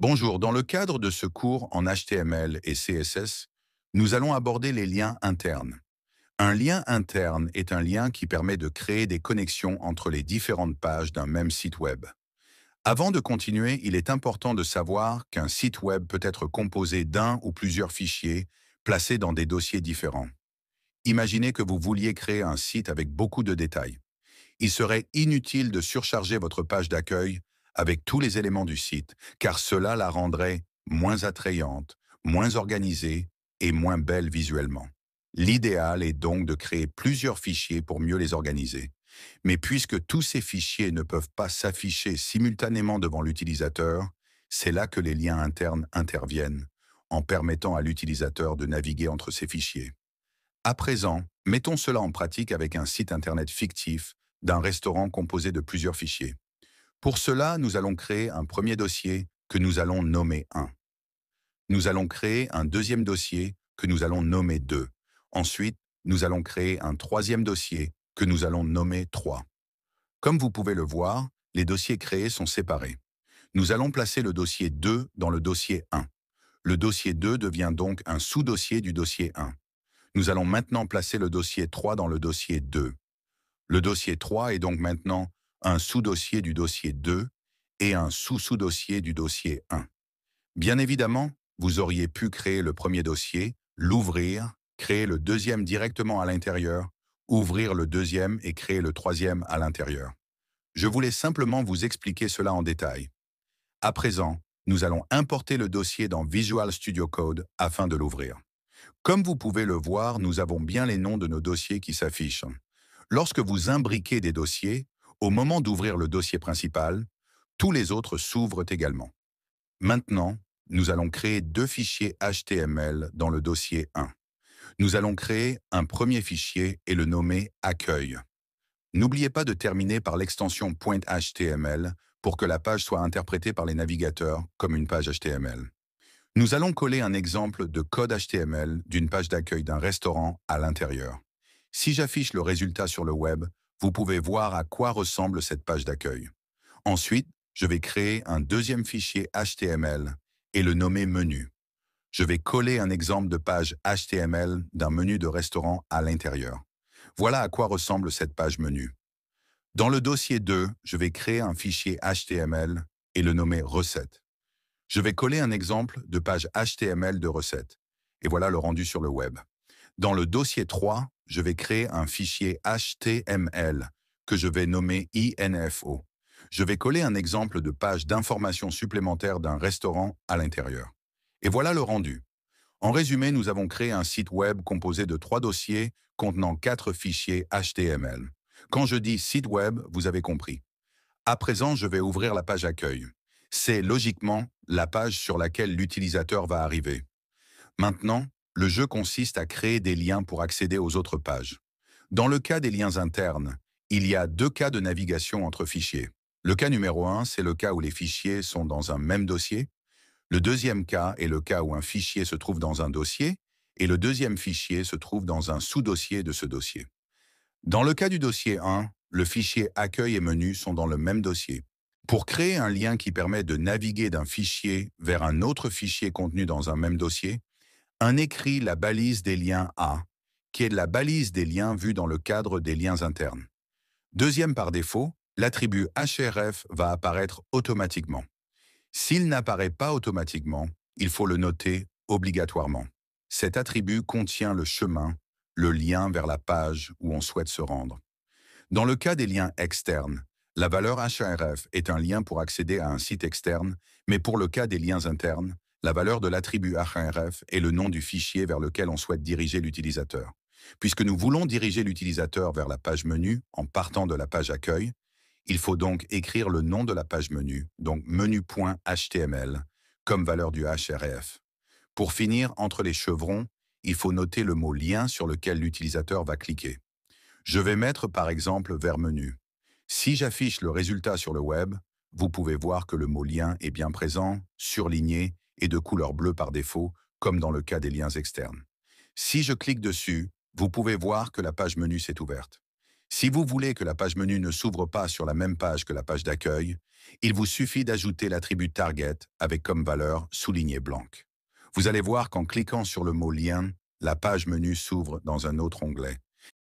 Bonjour, dans le cadre de ce cours en HTML et CSS, nous allons aborder les liens internes. Un lien interne est un lien qui permet de créer des connexions entre les différentes pages d'un même site web. Avant de continuer, il est important de savoir qu'un site web peut être composé d'un ou plusieurs fichiers placés dans des dossiers différents. Imaginez que vous vouliez créer un site avec beaucoup de détails. Il serait inutile de surcharger votre page d'accueil avec tous les éléments du site, car cela la rendrait moins attrayante, moins organisée et moins belle visuellement. L'idéal est donc de créer plusieurs fichiers pour mieux les organiser. Mais puisque tous ces fichiers ne peuvent pas s'afficher simultanément devant l'utilisateur, c'est là que les liens internes interviennent, en permettant à l'utilisateur de naviguer entre ces fichiers. À présent, mettons cela en pratique avec un site Internet fictif d'un restaurant composé de plusieurs fichiers. Pour cela, nous allons créer un premier dossier que nous allons nommer 1. Nous allons créer un deuxième dossier que nous allons nommer 2. Ensuite, nous allons créer un troisième dossier que nous allons nommer 3. Comme vous pouvez le voir, les dossiers créés sont séparés. Nous allons placer le dossier 2 dans le dossier 1. Le dossier 2 devient donc un sous-dossier du dossier 1. Nous allons maintenant placer le dossier 3 dans le dossier 2. Le dossier 3 est donc maintenant un sous-dossier du dossier 2 et un sous-sous-dossier du dossier 1. Bien évidemment, vous auriez pu créer le premier dossier, l'ouvrir, créer le deuxième directement à l'intérieur, ouvrir le deuxième et créer le troisième à l'intérieur. Je voulais simplement vous expliquer cela en détail. À présent, nous allons importer le dossier dans Visual Studio Code afin de l'ouvrir. Comme vous pouvez le voir, nous avons bien les noms de nos dossiers qui s'affichent. Lorsque vous imbriquez des dossiers, au moment d'ouvrir le dossier principal, tous les autres s'ouvrent également. Maintenant, nous allons créer deux fichiers HTML dans le dossier 1. Nous allons créer un premier fichier et le nommer Accueil. N'oubliez pas de terminer par l'extension .html pour que la page soit interprétée par les navigateurs comme une page HTML. Nous allons coller un exemple de code HTML d'une page d'accueil d'un restaurant à l'intérieur. Si j'affiche le résultat sur le web, vous pouvez voir à quoi ressemble cette page d'accueil. Ensuite, je vais créer un deuxième fichier HTML et le nommer menu. Je vais coller un exemple de page HTML d'un menu de restaurant à l'intérieur. Voilà à quoi ressemble cette page menu. Dans le dossier 2, je vais créer un fichier HTML et le nommer recette. Je vais coller un exemple de page HTML de recette. Et voilà le rendu sur le web. Dans le dossier 3, je vais créer un fichier HTML que je vais nommer info. Je vais coller un exemple de page d'information supplémentaire d'un restaurant à l'intérieur. Et voilà le rendu. En résumé, nous avons créé un site web composé de 3 dossiers contenant 4 fichiers HTML. Quand je dis site web, vous avez compris. À présent, je vais ouvrir la page accueil. C'est logiquement la page sur laquelle l'utilisateur va arriver. Maintenant, le jeu consiste à créer des liens pour accéder aux autres pages. Dans le cas des liens internes, il y a 2 cas de navigation entre fichiers. Le cas numéro 1, c'est le cas où les fichiers sont dans un même dossier. Le deuxième cas est le cas où un fichier se trouve dans un dossier et le deuxième fichier se trouve dans un sous-dossier de ce dossier. Dans le cas du dossier 1, le fichier accueil et menu sont dans le même dossier. Pour créer un lien qui permet de naviguer d'un fichier vers un autre fichier contenu dans un même dossier, on écrit la balise des liens A, qui est la balise des liens vue dans le cadre des liens internes. Deuxième par défaut, l'attribut href va apparaître automatiquement. S'il n'apparaît pas automatiquement, il faut le noter obligatoirement. Cet attribut contient le chemin, le lien vers la page où on souhaite se rendre. Dans le cas des liens externes, la valeur href est un lien pour accéder à un site externe, mais pour le cas des liens internes, la valeur de l'attribut href est le nom du fichier vers lequel on souhaite diriger l'utilisateur. Puisque nous voulons diriger l'utilisateur vers la page menu en partant de la page accueil, il faut donc écrire le nom de la page menu, donc menu.html, comme valeur du href. Pour finir, entre les chevrons, il faut noter le mot lien sur lequel l'utilisateur va cliquer. Je vais mettre par exemple vers menu. Si j'affiche le résultat sur le web, vous pouvez voir que le mot lien est bien présent, surligné et de couleur bleue par défaut, comme dans le cas des liens externes. Si je clique dessus, vous pouvez voir que la page menu s'est ouverte. Si vous voulez que la page menu ne s'ouvre pas sur la même page que la page d'accueil, il vous suffit d'ajouter l'attribut Target avec comme valeur souligné blanc. Vous allez voir qu'en cliquant sur le mot lien, la page menu s'ouvre dans un autre onglet.